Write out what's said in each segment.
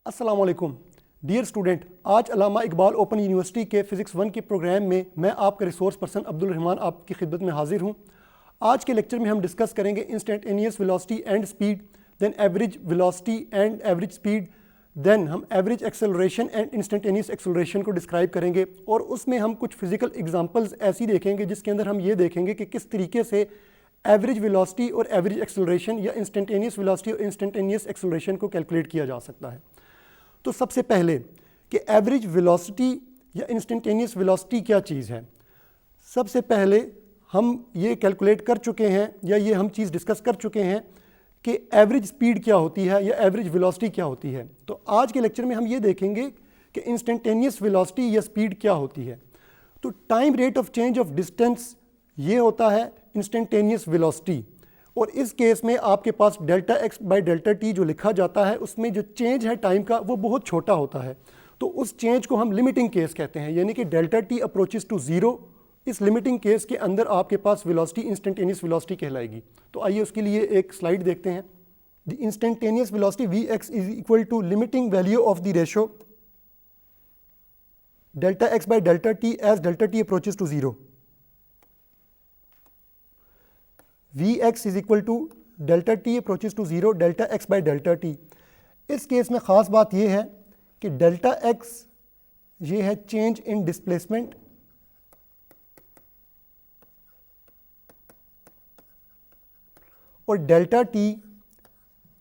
अस्सलाम वालेकुम dear student, आज अल्लामा इकबाल ओपन यूनिवर्सिटी के फ़िज़िक्स 1 के प्रोग्राम में मैं आपका रिसोर्स पर्सन अब्दुल रहमान आपकी खिदमत में हाजिर हूँ। आज के लेक्चर में हम डिस्कस करेंगे instantaneous velocity and speed, then average velocity and average speed, then हम average acceleration and instantaneous acceleration को डिस्क्राइब करेंगे और उसमें हम कुछ फिजिकल एग्जांपल्स ऐसी देखेंगे जिसके अंदर हम ये देखेंगे कि किस तरीके से एवरेज वेलोसिटी और एवरेज एक्सेलरेशन या इंस्टेंटेनियस वेलोसिटी और इंस्टेंटेनियस एक्सेलरेशन को कैलकुलेट किया जा सकता है। तो सबसे पहले कि एवरेज वेलोसिटी या इंस्टेंटेनियस वेलोसिटी क्या चीज़ है। सबसे पहले हम ये कैलकुलेट कर चुके हैं या ये हम चीज़ डिस्कस कर चुके हैं कि एवरेज स्पीड क्या होती है या एवरेज वेलोसिटी क्या होती है। तो आज के लेक्चर में हम ये देखेंगे कि इंस्टेंटेनियस वेलोसिटी या स्पीड क्या होती है। तो time rate of change of distance ये होता है इंस्टेंटेनियस वेलोसिटी, और इस केस में आपके पास delta x by delta t जो लिखा जाता है उसमें जो चेंज है टाइम का वो बहुत छोटा होता है। तो उस चेंज को हम लिमिटिंग केस कहते हैं, यानी कि delta T approaches to zero. इस लिमिटिंग केस के अंदर आपके पास वेलोसिटी इंस्टेंटेनियस वेलोसिटी कहलाएगी। तो आइए उसके लिए एक स्लाइड देखते हैं। The instantaneous velocity V X is equal to limiting value of the ratio delta x by delta T as delta T approaches to zero. Vx is equal to delta T approaches to zero delta x by delta T. इस case में ख़ास बात यह है कि delta x ये है change in displacement, और डेल्टा टी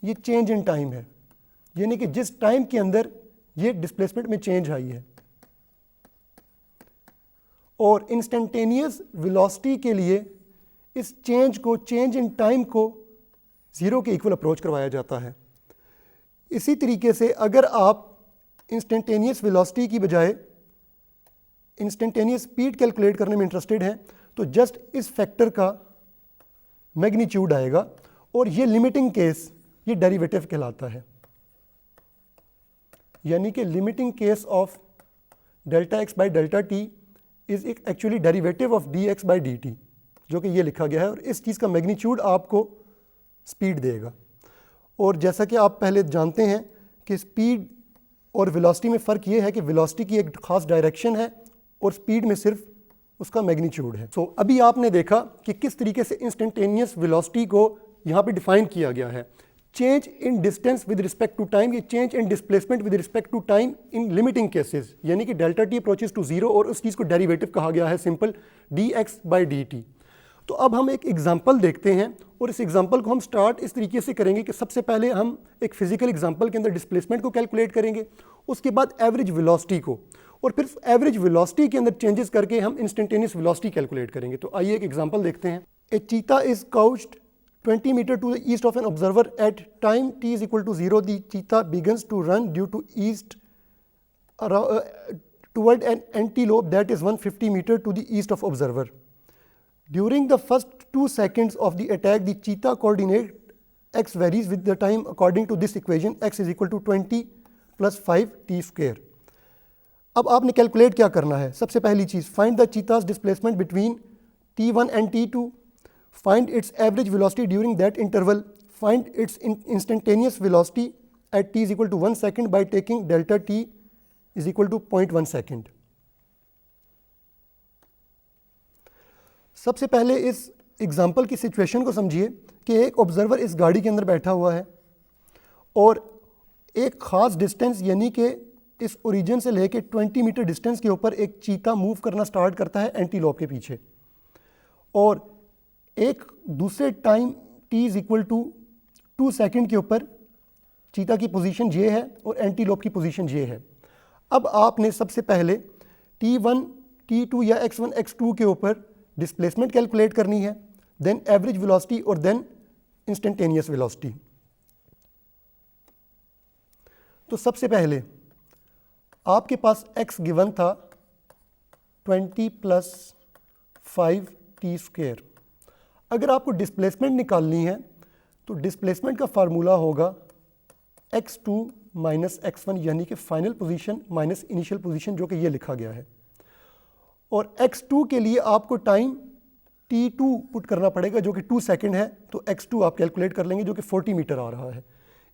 ये चेंज इन टाइम है, यानी कि जिस टाइम के अंदर ये डिस्प्लेसमेंट में चेंज आई है। और इंस्टेंटेनियस वेलोसिटी के लिए इस चेंज को, चेंज इन टाइम को ज़ीरो के इक्वल अप्रोच करवाया जाता है। इसी तरीके से अगर आप इंस्टेंटेनियस वेलोसिटी की बजाय इंस्टेंटेनियस स्पीड कैलकुलेट करने में इंटरेस्टेड हैं तो जस्ट इस फैक्टर का मैग्नीट्यूड आएगा, और ये लिमिटिंग केस ये डेरिवेटिव कहलाता है, यानी कि limiting case of delta x by delta T is actually derivative of D x by d T, जो कि ये लिखा गया है, और इस चीज़ का मैग्नीट्यूड आपको स्पीड देगा। और जैसा कि आप पहले जानते हैं कि स्पीड और वेलोसिटी में फ़र्क ये है कि वेलोसिटी की एक ख़ास डायरेक्शन है और स्पीड में सिर्फ उसका मैग्नीट्यूड है। सो अभी आपने देखा कि किस तरीके से इंस्टेंटेनियस वेलोसिटी को यहाँ पे डिफाइन किया गया है। Change in distance with respect to time, ये change in displacement with respect to time in limiting cases, यानी कि delta T approaches to zero, और उस चीज़ को डेरिवेटिव कहा गया है simple d x by d t. तो अब हम एक एग्जाम्पल देखते हैं, और इस एग्जाम्पल को हम स्टार्ट इस तरीके से करेंगे कि सबसे पहले हम एक फिजिकल एग्जाम्पल के अंदर डिस्प्लेसमेंट को कैलकुलेट करेंगे, उसके बाद एवरेज वेलोसिटी को, और फिर एवरेज वेलोसिटी के अंदर चेंजेस करके हम इंस्टेंटेनियस वेलोसिटी कैलकुलेट करेंगे। तो आइए एक एग्जाम्पल देखते हैं। A cheetah is crouched 20 metres to the east of an observer at time t is equal to zero. The cheetah begins to run due to east toward an antelope that is 150 metres to the east of observer. During the first 2 seconds of the attack, the cheetah coordinate x varies with the time according to this equation x is equal to 20 plus 5t square. अब आपने calculate क्या करना है। सबसे पहली चीज़, find the cheetah's displacement between t1 and t2, find its average velocity during that interval, find its instantaneous velocity at t is equal to 1 second by taking delta t is equal to 0.1 second. सबसे पहले इस example की situation को समझिए कि एक observer इस गाड़ी के अंदर बैठा हुआ है, और एक ख़ास डिस्टेंस यानी कि इस ओरिजिन से लेके 20 मीटर डिस्टेंस के ऊपर एक चीता मूव करना स्टार्ट करता है एंटीलोप के पीछे, और एक दूसरे time t is equal to 2 second के ऊपर चीता की पोजीशन ये है और एंटीलोप की पोजीशन ये है। अब आपने सबसे पहले t1 t2 या x1 x2 के ऊपर डिस्प्लेसमेंट कैलकुलेट करनी है, देन एवरेज वेलोसिटी, और देन इंस्टेंटेनियस वेलोसिटी। तो सबसे पहले आपके पास x गिवन था 20 प्लस 5t स्क्वायर। अगर आपको डिस्प्लेसमेंट निकालनी है तो डिस्प्लेसमेंट का फार्मूला होगा x2 माइनस x1, यानी कि final position minus initial position, जो कि ये लिखा गया है। और x2 के लिए आपको टाइम t2 पुट करना पड़ेगा जो कि 2 सेकेंड है, तो x2 आप कैलकुलेट कर लेंगे जो कि 40 मीटर आ रहा है।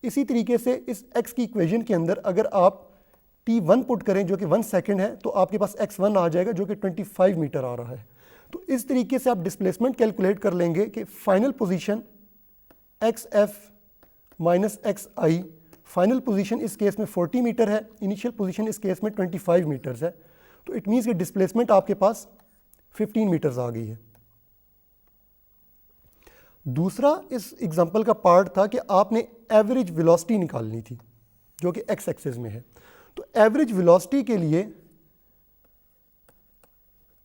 इसी तरीके से इस x की इक्वेशन के अंदर अगर आप t1 पुट करें जो कि 1 सेकेंड है, तो आपके पास x1 आ जाएगा जो कि 25 मीटर आ रहा है। तो इस तरीके से आप डिस्प्लेसमेंट कैलकुलेट कर लेंगे कि final position xf minus xi, final position इस केस में 40 मीटर है, इनिशियल पोजीशन इस केस में 25 मीटर्स है। तो इट मीन्स कि डिस्प्लेसमेंट आपके पास 15 मीटर्स आ गई है। दूसरा इस एग्जांपल का पार्ट था कि आपने एवरेज वेलोसिटी निकालनी थी जो कि x एक्सिस में है। तो एवरेज वेलोसिटी के लिए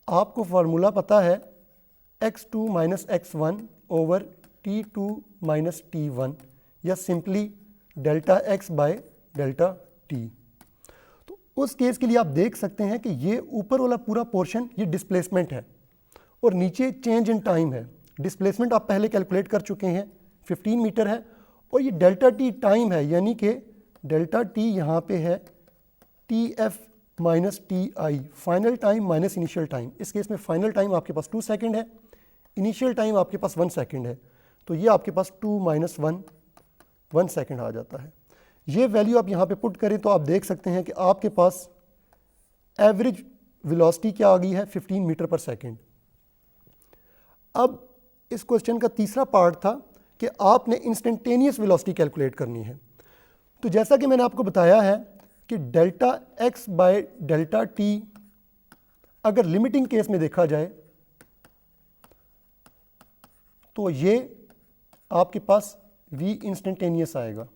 आपको फार्मूला पता है x2 minus x1 over t2 minus t1 या simply delta x by delta t। तो उस केस के लिए आप देख सकते हैं कि ये ऊपर वाला पूरा पोर्शन ये डिस्प्लेसमेंट है और नीचे चेंज इन टाइम है। डिस्प्लेसमेंट आप पहले कैलकुलेट कर चुके हैं 15 मीटर है और ये डेल्टा t टाइम है, यानी कि डेल्टा t यहाँ पे है tf minus ti, final time minus initial time. इस केस में फाइनल टाइम आपके पास 2 सेकेंड है, इनिशियल टाइम आपके पास 1 सेकेंड है, तो ये आपके पास 2 माइनस 1 सेकेंड आ जाता है। ये वैल्यू आप यहाँ पे पुट करें तो आप देख सकते हैं कि आपके पास एवरेज वेलोसिटी क्या आ गई है 15 मीटर पर सेकेंड। अब इस क्वेश्चन का तीसरा पार्ट था कि आपने इंस्टेंटेनियस वेलोसिटी कैलकुलेट करनी है। तो जैसा कि मैंने आपको बताया है कि delta x by delta t अगर लिमिटिंग केस में देखा जाए तो ये आपके पास v इंस्टेंटेनियस आएगा,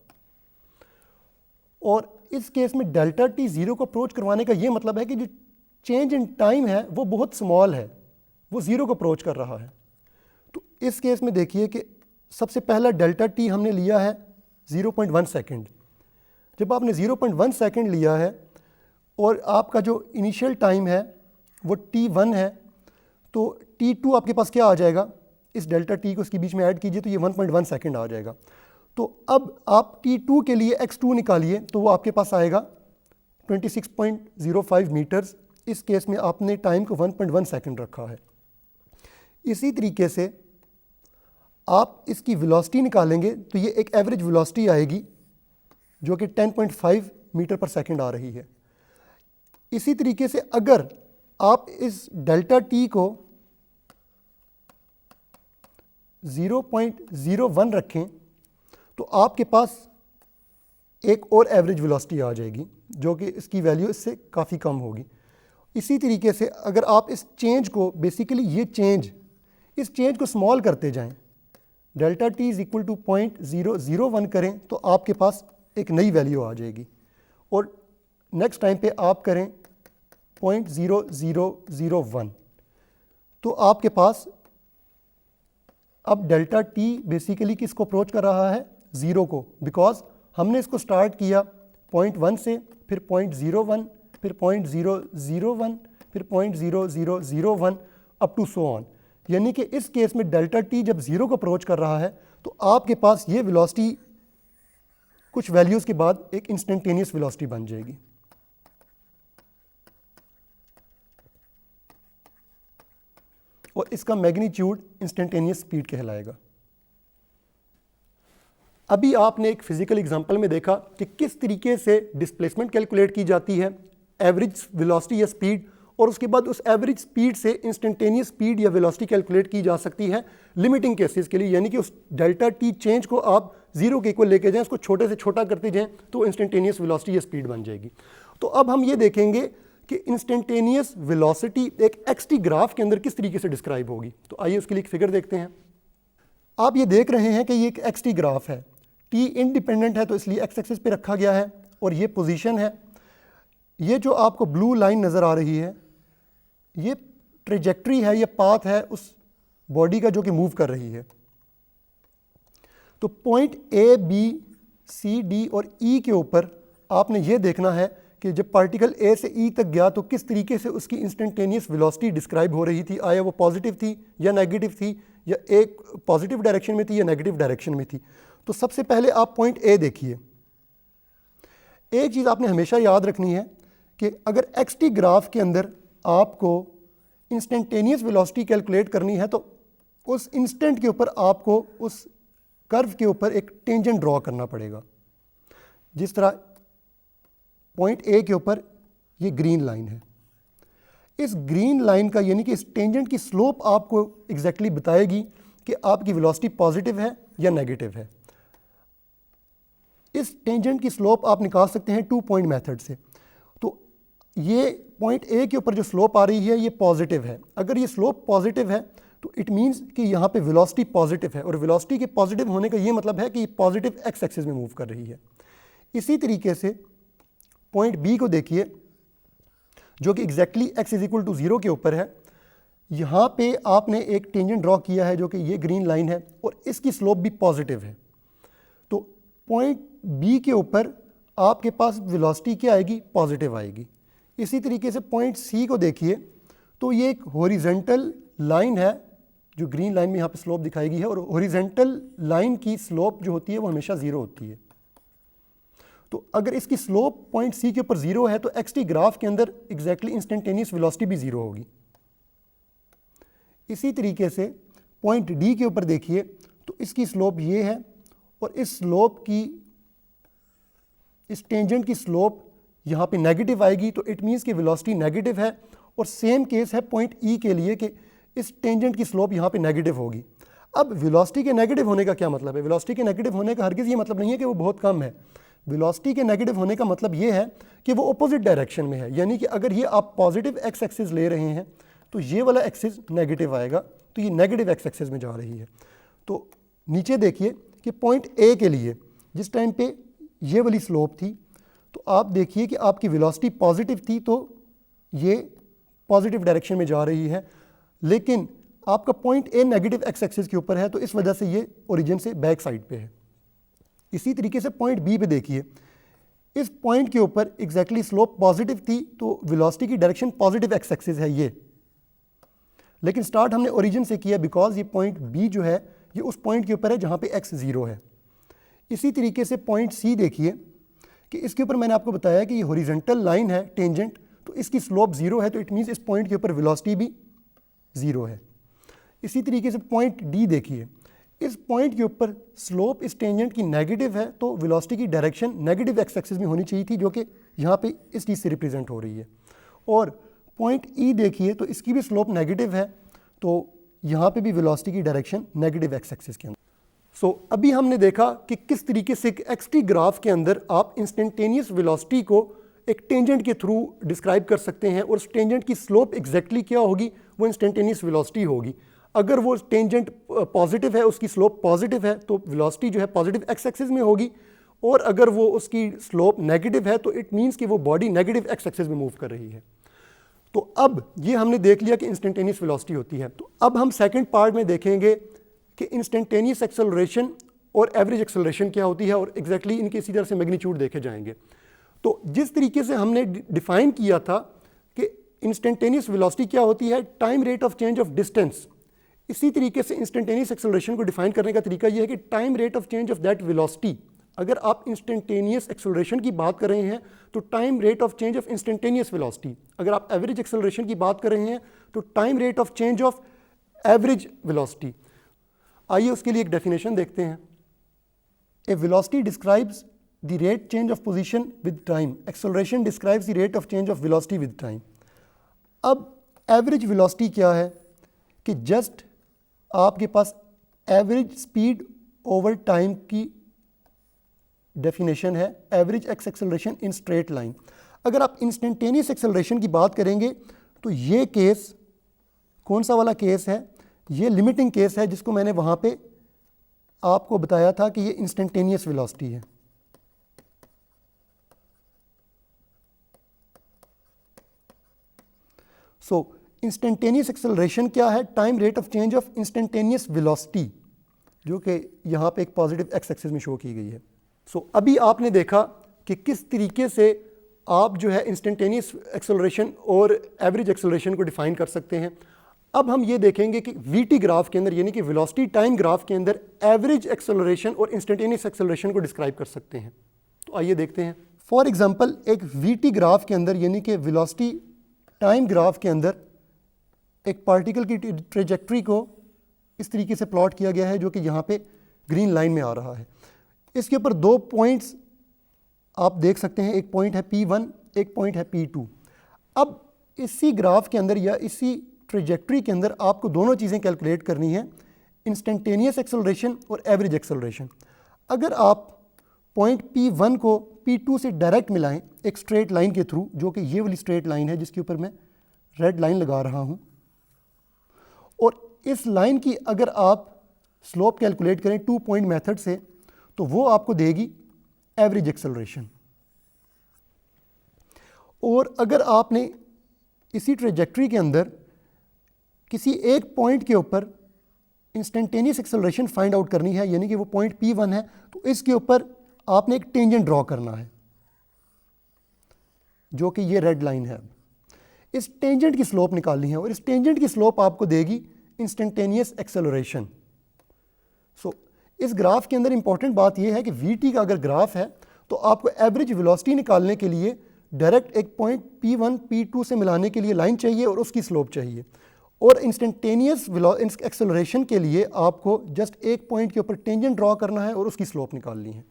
और इस केस में डेल्टा t जीरो को अप्रोच करवाने का ये मतलब है कि जो चेंज इन टाइम है वो बहुत स्मॉल है, वो जीरो को अप्रोच कर रहा है। तो इस केस में देखिए कि सबसे पहला डेल्टा t हमने लिया है 0.1 सेकेंड। जब आपने 0.1 सेकेंड लिया है और आपका जो इनिशियल टाइम है वो t1 है, तो t2 आपके पास क्या आ जाएगा, इस डेल्टा t को इसके बीच में ऐड कीजिए तो ये 1.1 सेकेंड आ जाएगा। तो अब आप t2 के लिए x2 निकालिए तो वो आपके पास आएगा 26.05 मीटर्स। इस केस में आपने टाइम को 1.1 सेकेंड रखा है। इसी तरीके से आप इसकी वेलोसिटी निकालेंगे तो ये एक एवरेज वेलोसिटी आएगी जो कि 10.5 मीटर पर सेकेंड आ रही है। इसी तरीके से अगर आप इस डेल्टा t को 0.01 रखें तो आपके पास एक और एवरेज वेलोसिटी आ जाएगी जो कि इसकी वैल्यू इससे काफ़ी कम होगी। इसी तरीके से अगर आप इस चेंज को बेसिकली इस चेंज को स्मॉल करते जाएं, delta t is equal to 0.001 करें तो आपके पास एक नई वैल्यू आ जाएगी, और नेक्स्ट टाइम पे आप करें 0.0001 तो आपके पास अब डेल्टा t बेसिकली किसको अप्रोच कर रहा है, ज़ीरो को, बिकॉज हमने इसको स्टार्ट किया 0.1 से, फिर 0.01, फिर 0.001, फिर 0.0001 अप टू सो ऑन। यानी कि इस केस में डेल्टा t जब ज़ीरो को अप्रोच कर रहा है तो आपके पास ये वेलोसिटी कुछ वैल्यूज़ के बाद एक इंस्टेंटेनियस वेलोसिटी बन जाएगी। और इसका मैग्नीट्यूड इंस्टेंटेनियस स्पीड कहलाएगा। अभी आपने एक फिजिकल एग्जांपल में देखा कि किस तरीके से डिस्प्लेसमेंट कैलकुलेट की जाती है, एवरेज वेलोसिटी या स्पीड, और उसके बाद उस एवरेज स्पीड से इंस्टेंटेनियस स्पीड या वेलोसिटी कैलकुलेट की जा सकती है लिमिटिंग केसेस के लिए, यानी कि उस डेल्टा t चेंज को आप जीरो के इक्वल लेके जाएं, उसको छोटे से छोटा करते जाएं तो इंस्टेंटेनियस वेलोसिटी या स्पीड बन जाएगी। तो अब हम ये देखेंगे कि इंस्टेंटेनियस वेलोसिटी एक xt ग्राफ के अंदर किस तरीके से डिस्क्राइब होगी। तो आइए उसके लिए एक फिगर देखते हैं। आप ये देख रहे हैं कि ये एक xt ग्राफ है, t इंडिपेंडेंट है तो इसलिए x एक्सिस पे रखा गया है, और ये पोजीशन है। ये जो आपको ब्लू लाइन नज़र आ रही है ये ट्रेजेक्ट्री है, ये पाथ है उस बॉडी का जो कि मूव कर रही है। तो point A, B, C, D और E के ऊपर आपने ये देखना है कि जब पार्टिकल A से E तक गया तो किस तरीके से उसकी इंस्टेंटेनियस वेलोसिटी डिस्क्राइब हो रही थी, आया वो पॉजिटिव थी या नेगेटिव थी, या एक पॉजिटिव डायरेक्शन में थी या नेगेटिव डायरेक्शन में थी। तो सबसे पहले आप पॉइंट A देखिए। एक चीज़ आपने हमेशा याद रखनी है कि अगर xt ग्राफ के अंदर आपको इंस्टेंटेनियस वेलोसिटी कैलकुलेट करनी है तो उस इंस्टेंट के ऊपर आपको उस कर्व के ऊपर एक टेंजेंट ड्रॉ करना पड़ेगा। जिस तरह पॉइंट ए के ऊपर ये ग्रीन लाइन है, इस ग्रीन लाइन का यानी कि इस टेंजेंट की स्लोप आपको एग्जैक्टली बताएगी कि आपकी वेलोसिटी पॉजिटिव है या नेगेटिव है। इस टेंजेंट की स्लोप आप निकाल सकते हैं 2 पॉइंट मेथड से। तो ये पॉइंट ए के ऊपर जो स्लोप आ रही है ये पॉजिटिव है। अगर ये स्लोप पॉजिटिव है तो इट मीन्स कि यहाँ पे वेलोसिटी पॉजिटिव है, और वेलोसिटी के पॉजिटिव होने का ये मतलब है कि ये पॉजिटिव एक्स एक्सिस में मूव कर रही है। इसी तरीके से पॉइंट बी को देखिए जो कि exactly x is equal to 0 के ऊपर है। यहाँ पे आपने एक टेंजेंट ड्रॉ किया है जो कि ये ग्रीन लाइन है और इसकी स्लोप भी पॉजिटिव है। तो पॉइंट बी के ऊपर आपके पास वेलोसिटी क्या आएगी, पॉजिटिव आएगी। इसी तरीके से पॉइंट सी को देखिए तो ये एक हॉरिजॉन्टल लाइन है जो ग्रीन लाइन में यहाँ पे स्लोप दिखाई गई है, और हॉरिजॉन्टल लाइन की स्लोप जो होती है वो हमेशा 0 होती है। तो अगर इसकी स्लोप पॉइंट सी के ऊपर 0 है तो एक्स टी ग्राफ के अंदर एग्जैक्टली इंस्टेंटेनियस वेलोसिटी भी 0 होगी। इसी तरीके से पॉइंट डी के ऊपर देखिए तो इसकी स्लोप ये है, और इस स्लोप की, इस टेंजेंट की स्लोप यहाँ पे नेगेटिव आएगी, तो इट मीन्स कि वेलोसिटी नेगेटिव है। और सेम केस है पॉइंट ई के लिए कि इस टेंजेंट की स्लोप यहाँ पे नेगेटिव होगी। अब वेलोसिटी के नेगेटिव होने का क्या मतलब है? वेलोसिटी के नेगेटिव होने का हरगिज़ ये मतलब नहीं है कि वो बहुत कम है। वेलोसिटी के नेगेटिव होने का मतलब ये है कि वो अपोजिट डायरेक्शन में है, यानी कि अगर ये आप पॉजिटिव एक्स एक्सिस ले रहे हैं तो ये वाला एक्सिस नेगेटिव आएगा, तो ये नेगेटिव एक्स एक्सिस में जा रही है। तो नीचे देखिए कि पॉइंट ए के लिए जिस टाइम पे ये वाली स्लोप थी तो आप देखिए कि आपकी वेलोसिटी पॉजिटिव थी, तो ये पॉजिटिव डायरेक्शन में जा रही है, लेकिन आपका point A negative x axis के ऊपर है, तो इस वजह से ये ओरिजिन से बैक साइड पे है। इसी तरीके से पॉइंट बी पे देखिए, इस पॉइंट के ऊपर एग्जैक्टली स्लोप पॉजिटिव थी, तो वेलोसिटी की डायरेक्शन पॉजिटिव एक्स एक्सिस है ये, लेकिन स्टार्ट हमने ओरिजिन से किया बिकॉज ये पॉइंट बी जो है ये उस पॉइंट के ऊपर है जहाँ पे एक्स 0 है। इसी तरीके से पॉइंट सी देखिए कि इसके ऊपर मैंने आपको बताया कि ये हॉरिजॉन्टल लाइन है टेंजेंट, तो इसकी स्लोप 0 है, तो इट मीन्स इस पॉइंट के ऊपर वेलोसिटी भी 0 है। इसी तरीके से पॉइंट डी देखिए, इस पॉइंट के ऊपर स्लोप इस टेंजेंट की नेगेटिव है, तो वेलोसिटी की डायरेक्शन नेगेटिव एक्स एक्सिस में होनी चाहिए थी, जो कि यहाँ पे इस चीज़ से रिप्रेजेंट हो रही है। और पॉइंट ई देखिए तो इसकी भी स्लोप नेगेटिव है, तो यहाँ पे भी वेलोसिटी की डायरेक्शन नेगेटिव एक्स एक्सिस के अंदर। सो अभी हमने देखा कि किस तरीके से एक एक्स-टी ग्राफ के अंदर आप इंस्टेंटेनियस वेलोसिटी को एक टेंजेंट के थ्रू डिस्क्राइब कर सकते हैं, और उस टेंजेंट की स्लोप एग्जैक्टली क्या होगी, वो इंस्टेंटेनियस वेलोसिटी होगी। अगर वो टेंजेंट पॉजिटिव है, उसकी स्लोप पॉजिटिव है, तो वेलोसिटी जो है पॉजिटिव एक्स एक्सिस में होगी, और अगर वो उसकी स्लोप नेगेटिव है तो इट मीन्स कि वो बॉडी नेगेटिव एक्स एक्सिस में मूव कर रही है। तो अब ये हमने देख लिया कि इंस्टेंटेनियस वेलोसिटी होती है। तो अब हम सेकंड पार्ट में देखेंगे कि इंस्टेंटेनियस एक्सेलरेशन और एवरेज एक्सेलरेशन क्या होती है, और एग्जैक्टली इनके इसी तरह से मैग्नीट्यूड देखे जाएंगे। तो जिस तरीके से हमने डिफाइन किया था कि इंस्टेंटेनियस वेलोसिटी क्या होती है, time rate of change of distance, इसी तरीके से इंस्टेंटेनियस एक्सेलरेशन को डिफाइन करने का तरीका यह है कि time rate of change of that velocity. अगर आप इंस्टेंटेनियस एक्सेलरेशन की बात कर रहे हैं तो time rate of change of instantaneous velocity, अगर आप एवरेज एक्सेलरेशन की बात कर रहे हैं तो time rate of change of average velocity. आइए उसके लिए एक डेफिनेशन देखते हैं। A velocity describes the rate change of position with time, acceleration describes the rate of change of velocity with time. अब एवरेज वेलोसिटी क्या है कि जस्ट आपके पास एवरेज स्पीड ओवर टाइम की डेफिनेशन है, average x acceleration in straight line. अगर आप इंस्टेंटेनियस एक्सेलरेशन की बात करेंगे तो ये केस कौन सा वाला केस है, ये लिमिटिंग केस है, जिसको मैंने वहाँ पे आपको बताया था कि ये इंस्टेंटेनियस वेलोसिटी है। सो इंस्टेंटेनियस एक्सेलरेशन क्या है, time rate of change of instantaneous velocity, जो कि यहाँ पे एक पॉजिटिव एक्स एक्सिस में शो की गई है। सो अभी आपने देखा कि किस तरीके से आप जो है इंस्टेंटेनियस एक्सेलरेशन और एवरेज एक्सेलरेशन को डिफाइन कर सकते हैं। अब हम ये देखेंगे कि वीटी ग्राफ के अंदर, यानी कि वेलोसिटी टाइम ग्राफ के अंदर, एवरेज एक्सेलरेशन और इंस्टेंटेनियस एक्सेलरेशन को डिस्क्राइब कर सकते हैं। तो आइए देखते हैं। फॉर एग्जांपल एक वीटी ग्राफ के अंदर, यानी कि वेलोसिटी टाइम ग्राफ के अंदर एक पार्टिकल की ट्रेजेक्ट्री को इस तरीके से प्लॉट किया गया है, जो कि यहाँ पे ग्रीन लाइन में आ रहा है। इसके ऊपर 2 पॉइंट्स आप देख सकते हैं एक पॉइंट है P1, एक पॉइंट है P2। अब इसी ग्राफ के अंदर या इसी ट्रेजेक्ट्री के अंदर आपको दोनों चीज़ें कैलकुलेट करनी है, इंस्टेंटेनियस एक्सेलरेशन और एवरेज एक्सेलरेशन। अगर आप पॉइंट P1 को P2 से डायरेक्ट मिलाएं एक स्ट्रेट लाइन के थ्रू, जो कि ये वाली स्ट्रेट लाइन है जिसके ऊपर मैं रेड लाइन लगा रहा हूं, और इस लाइन की अगर आप स्लोप कैलकुलेट करें 2 पॉइंट मेथड से, तो वो आपको देगी एवरेज एक्सेलरेशन। और अगर आपने इसी ट्रेजेक्ट्री के अंदर किसी एक पॉइंट के ऊपर इंस्टेंटेनियस एक्सेलरेशन फाइंड आउट करनी है, यानी कि वो पॉइंट P1 है, तो इसके ऊपर आपने एक टेंजेंट ड्रॉ करना है, जो कि ये रेड लाइन है। इस टेंजेंट की स्लोप निकालनी है और इस टेंजेंट की स्लोप आपको देगी इंस्टेंटेनियस एक्सेलरेशन। सो इस ग्राफ के अंदर इंपॉर्टेंट बात यह है कि VT का अगर ग्राफ है तो आपको एवरेज वेलोसिटी निकालने के लिए डायरेक्ट एक पॉइंट P1 P2 से मिलाने के लिए लाइन चाहिए और उसकी स्लोप चाहिए, और इंस्टेंटेनियस एक्सेलरेशन के लिए आपको जस्ट एक पॉइंट के ऊपर टेंजेंट ड्रॉ करना है और उसकी स्लोप निकालनी है।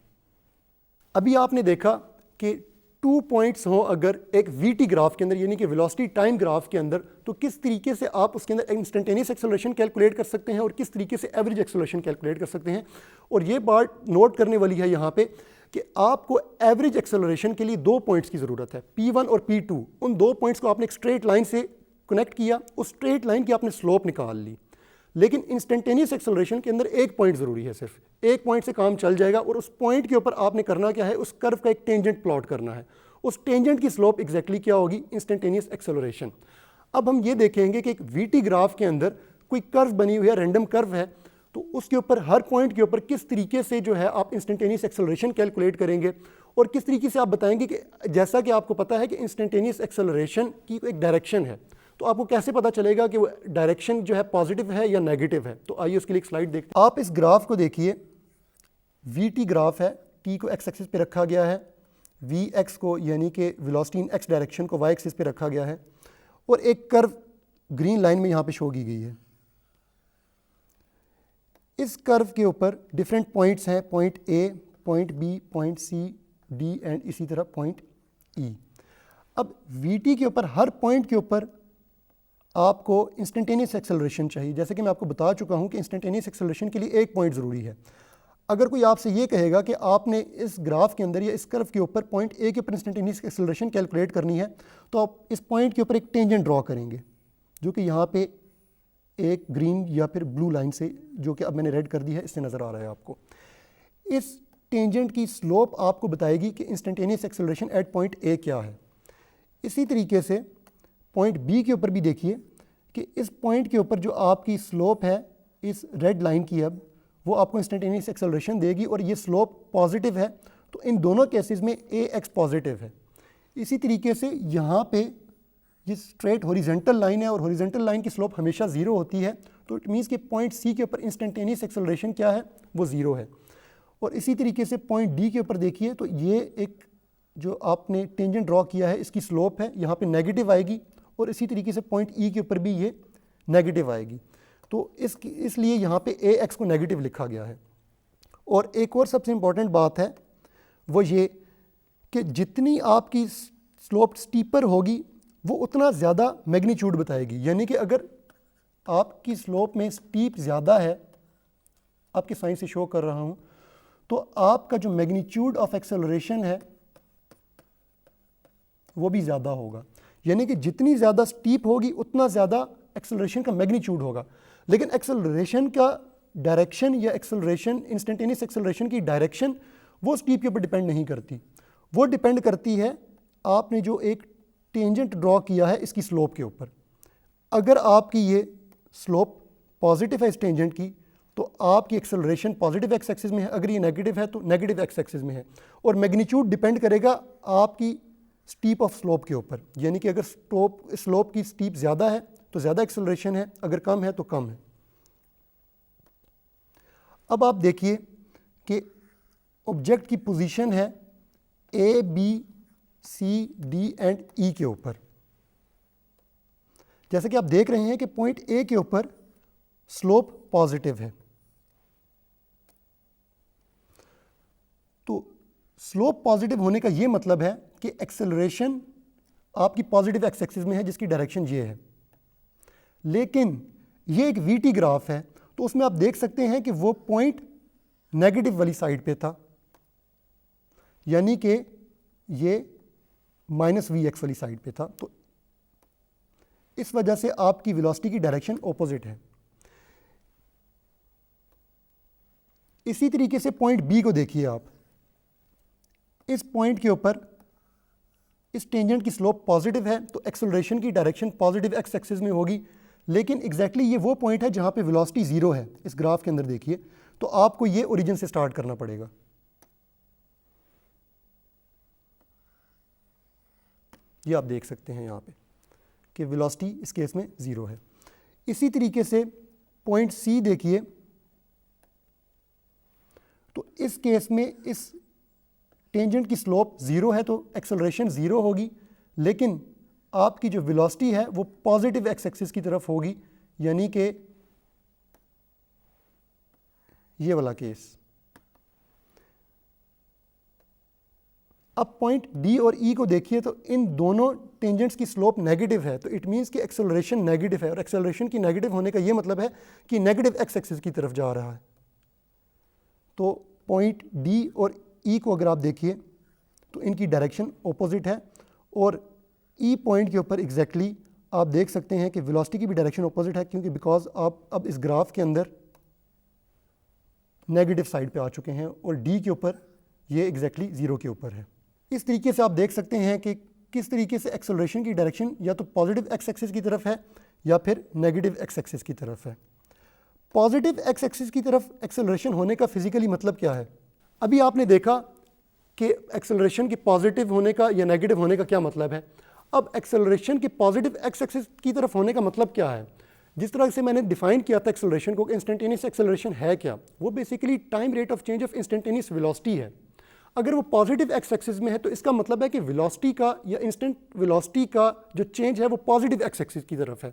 अभी आपने देखा कि 2 पॉइंट्स हों अगर एक VT ग्राफ के अंदर, यानी कि वेलोसिटी टाइम ग्राफ के अंदर, तो किस तरीके से आप उसके अंदर इंस्टेंटेनियस एक्सेलरेशन कैलकुलेट कर सकते हैं और किस तरीके से एवरेज एक्सेलरेशन कैलकुलेट कर सकते हैं। और ये बात नोट करने वाली है यहाँ पे कि आपको एवरेज एक्सेलरेशन के लिए 2 पॉइंट्स की ज़रूरत है, P1 और P2। उन 2 पॉइंट्स को आपने एक स्ट्रेट लाइन से कनेक्ट किया, उस स्ट्रेट लाइन की आपने स्लोप निकाल ली। लेकिन इंस्टेंटेनियस एक्सेलरेशन के अंदर एक पॉइंट ज़रूरी है, सिर्फ एक पॉइंट से काम चल जाएगा, और उस पॉइंट के ऊपर आपने करना क्या है, उस कर्व का एक टेंजेंट प्लॉट करना है। उस टेंजेंट की स्लोप एग्जैक्टली क्या होगी, इंस्टेंटेनियस एक्सेलरेशन। अब हम ये देखेंगे कि एक VT ग्राफ के अंदर कोई कर्व बनी हुई है, रैंडम कर्व है, तो उसके ऊपर हर पॉइंट के ऊपर किस तरीके से जो है आप इंस्टेंटेनियस एक्सेलरेशन कैलकुलेट करेंगे, और किस तरीके से आप बताएंगे कि जैसा कि आपको पता है कि इंस्टेंटेनियस एक्सेलरेशन की एक डायरेक्शन है, तो आपको कैसे पता चलेगा कि वो डायरेक्शन जो है पॉजिटिव है या नेगेटिव है। तो आइए उसके लिए एक स्लाइड देखते हैं। आप इस ग्राफ को देखिए, VT ग्राफ है, T को x एक्सिस पे रखा गया है, Vx को यानी कि वेलोसिटी इन x डायरेक्शन को y एक्सिस पे रखा गया है, और एक कर्व ग्रीन लाइन में यहाँ पे शो की गई है। इस कर्व के ऊपर डिफरेंट पॉइंट्स हैं, point A, point B, point C, D and इसी तरह पॉइंट E। अब VT के ऊपर हर पॉइंट के ऊपर आपको इंस्टेंटेनियस एक्सेलरेशन चाहिए। जैसे कि मैं आपको बता चुका हूं कि इंस्टेंटेनियस एक्सेलरेशन के लिए एक पॉइंट ज़रूरी है। अगर कोई आपसे ये कहेगा कि आपने इस ग्राफ के अंदर या इस कर्व के ऊपर पॉइंट A के ऊपर इंस्टेंटेनियस एक्सेलरेशन कैलकुलेट करनी है, तो आप इस पॉइंट के ऊपर एक टेंजेंट ड्रॉ करेंगे, जो कि यहाँ पे एक ग्रीन या फिर ब्लू लाइन से, जो कि अब मैंने रेड कर दी है, इससे नज़र आ रहा है आपको। इस टेंजेंट की स्लोप आपको बताएगी कि instantaneous acceleration at point A क्या है। इसी तरीके से पॉइंट B के ऊपर भी देखिए कि इस पॉइंट के ऊपर जो आपकी स्लोप है इस रेड लाइन की, अब वो आपको इंस्टेंटेनियस एक्सेलरेशन देगी, और ये स्लोप पॉजिटिव है, तो इन दोनों केसेस में AX पॉजिटिव है। इसी तरीके से यहाँ पे ये स्ट्रेट हॉरिजॉन्टल लाइन है और हॉरिजॉन्टल लाइन की स्लोप हमेशा 0 होती है, तो इट मीन्स कि पॉइंट C के ऊपर इंस्टेंटेनियस एक्सेलरेशन क्या है, वो 0 है। और इसी तरीके से पॉइंट D के ऊपर देखिए, तो ये एक जो आपने टेंजेंट ड्रॉ किया है इसकी स्लोप है, यहाँ पे नेगेटिव आएगी, और इसी तरीके से पॉइंट E के ऊपर भी ये नेगेटिव आएगी, तो इसलिए यहाँ पे AX को नेगेटिव लिखा गया है। और एक और सबसे इम्पॉर्टेंट बात है वो ये कि जितनी आपकी स्लोप स्टीपर होगी वो उतना ज़्यादा मैग्नीट्यूड बताएगी, यानी कि अगर आपकी स्लोप में स्टीप ज़्यादा है, आपकी साइन से शो कर रहा हूँ, तो आपका जो मैग्नीट्यूड ऑफ एक्सेलरेशन है वो भी ज़्यादा होगा। यानी कि जितनी ज़्यादा स्टीप होगी उतना ज़्यादा एक्सेलरेशन का मैग्नीट्यूड होगा। लेकिन एक्सेलरेशन का डायरेक्शन या एक्सेलरेशन, इंस्टेंटेनियस एक्सेलरेशन की डायरेक्शन वो स्टीप के ऊपर डिपेंड नहीं करती, वो डिपेंड करती है आपने जो एक टेंजेंट ड्रॉ किया है इसकी स्लोप के ऊपर। अगर आपकी ये स्लोप पॉजिटिव है इस टेंजेंट की, तो आपकी एक्सेलरेशन पॉजिटिव एक्स एक्सिस में है, अगर ये नेगेटिव है तो नेगेटिव एक्स एक्सिस में है। और मैग्नीट्यूड डिपेंड करेगा आपकी स्टीप ऑफ स्लोप के ऊपर, यानी कि अगर स्लोप की स्टीप ज़्यादा है तो ज़्यादा एक्सेलरेशन है, अगर कम है तो कम है। अब आप देखिए कि ऑब्जेक्ट की पोजीशन है A, B, C, D and E के ऊपर। जैसे कि आप देख रहे हैं कि पॉइंट A के ऊपर स्लोप पॉजिटिव है, तो स्लोप पॉजिटिव होने का ये मतलब है कि एक्सेलरेशन आपकी पॉजिटिव एक्स एक्सिस में है जिसकी डायरेक्शन ये है, लेकिन ये एक वीटी ग्राफ है तो उसमें आप देख सकते हैं कि वो पॉइंट नेगेटिव वाली साइड पे था, यानी कि ये -vx वाली साइड पे था, तो इस वजह से आपकी वेलोसिटी की डायरेक्शन ऑपोजिट है। इसी तरीके से पॉइंट बी को देखिए आप, इस पॉइंट के ऊपर इस टेंजेंट की स्लोप पॉजिटिव है तो एक्सेलरेशन की डायरेक्शन पॉजिटिव एक्स एक्सिस में होगी, लेकिन एग्जैक्टली ये वो पॉइंट है जहां पे वेलोसिटी जीरो है। इस ग्राफ के अंदर देखिए तो आपको ये ओरिजिन से स्टार्ट करना पड़ेगा। ये आप देख सकते हैं यहाँ पे कि वेलोसिटी इस केस में ज़ीरो है। इसी तरीके से पॉइंट सी देखिए, तो इस केस में इस टेंजेंट की स्लोप ज़ीरो है तो एक्सेलरेशन ज़ीरो होगी, लेकिन आपकी जो वेलोसिटी है वो पॉजिटिव एक्स एक्सिस की तरफ होगी, यानी कि ये वाला केस। अब पॉइंट डी और ई को देखिए तो इन दोनों टेंजेंट्स की स्लोप नेगेटिव है, तो इट मीन्स कि एक्सेलरेशन नेगेटिव है, और एक्सेलरेशन की नेगेटिव होने का ये मतलब है कि नेगेटिव एक्स एक्सिस की तरफ जा रहा है। तो पॉइंट डी और ई को अगर आप देखिए तो इनकी डायरेक्शन ऑपोजिट है, और ई पॉइंट के ऊपर एग्जैक्टली आप देख सकते हैं कि वेलोसिटी की भी डायरेक्शन ऑपोजिट है, क्योंकि बिकॉज आप अब इस ग्राफ के अंदर नेगेटिव साइड पे आ चुके हैं और डी के ऊपर ये एग्जैक्टली ज़ीरो के ऊपर है। इस तरीके से आप देख सकते हैं कि किस तरीके से एक्सेलरेशन की डायरेक्शन या तो पॉजिटिव एक्स एक्सिस की तरफ है या फिर नेगेटिव एक्स एक्सिस की तरफ है। पॉजिटिव एक्स एक्सिस की तरफ एक्सेलरेशन होने का फिजिकली मतलब क्या है? अभी आपने देखा कि एक्सेलरेशन के पॉजिटिव होने का या नेगेटिव होने का क्या मतलब है। अब एक्सेलरेशन के पॉजिटिव एक्स एक्सिस की तरफ होने का मतलब क्या है? जिस तरह से मैंने डिफाइन किया था एक्सेलरेशन को, इंस्टेंटेनियस एक्सेलरेशन है क्या? वो basically time rate of change of instantaneous velocity है। अगर वो पॉजिटिव एक्स एक्सिस में है तो इसका मतलब है कि वेलोसिटी का या इंस्टेंट वेलोसिटी का जो चेंज है वो पॉजिटिव एक्स एक्सिस की तरफ है,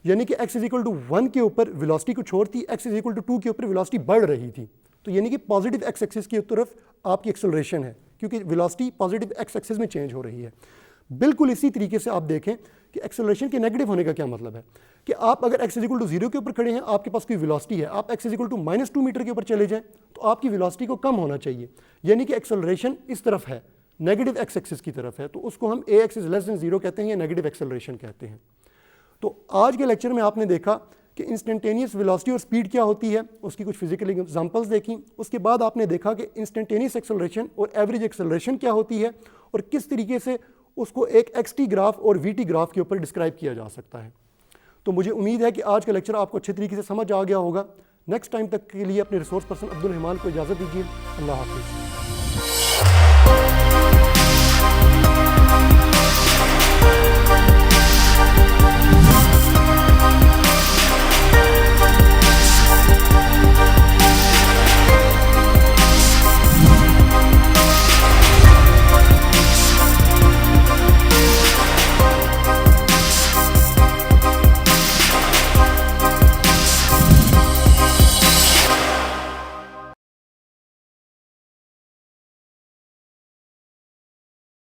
यानी कि x इक्वल टू 1 के ऊपर वेलोसिटी को छोड़ती, x इक्वल टू 2 के ऊपर वेलोसिटी बढ़ रही थी, तो यानी कि पॉजिटिव एक्स एक्सिस की तरफ आपकी एक्सेलरेशन है, क्योंकि वेलोसिटी पॉजिटिव एक्स एक्सिस में चेंज हो रही है। बिल्कुल इसी तरीके से आप देखें कि एक्सेलरेशन के नेगेटिव होने का क्या मतलब है कि आप अगर x इक्वल टू 0 के ऊपर खड़े हैं, आपके पास कोई वेलोसिटी है, आप x इक्वल टू -2 मीटर के ऊपर चले जाएं तो आपकी वेलोसिटी को कम होना चाहिए, यानी कि एक्सेलरेशन इस तरफ है, नेगेटिव एक्स एक्सिस की तरफ है, तो उसको हम ax इज लेस देन 0 कहते हैं या नेगेटिव एक्सेलरेशन कहते हैं। तो आज के लेक्चर में आपने देखा कि इंस्टेंटेनियस वेलोसिटी और स्पीड क्या होती है, उसकी कुछ फिजिकल एग्जांपल्स देखी। उसके बाद आपने देखा कि इंस्टेंटेनियस एक्सेलरेशन और एवरेज एक्सेलरेशन क्या होती है और किस तरीके से उसको एक एक्स-टी ग्राफ और वी-टी ग्राफ के ऊपर डिस्क्राइब किया जा सकता है। तो मुझे उम्मीद है कि आज का लेक्चर आपको अच्छे तरीके से समझ आ गया होगा। नेक्स्ट टाइम तक के लिए अपने रिसोर्स पर्सन अब्दुल रहमान को इजाज़त दीजिए। अल्लाह हाफिज़।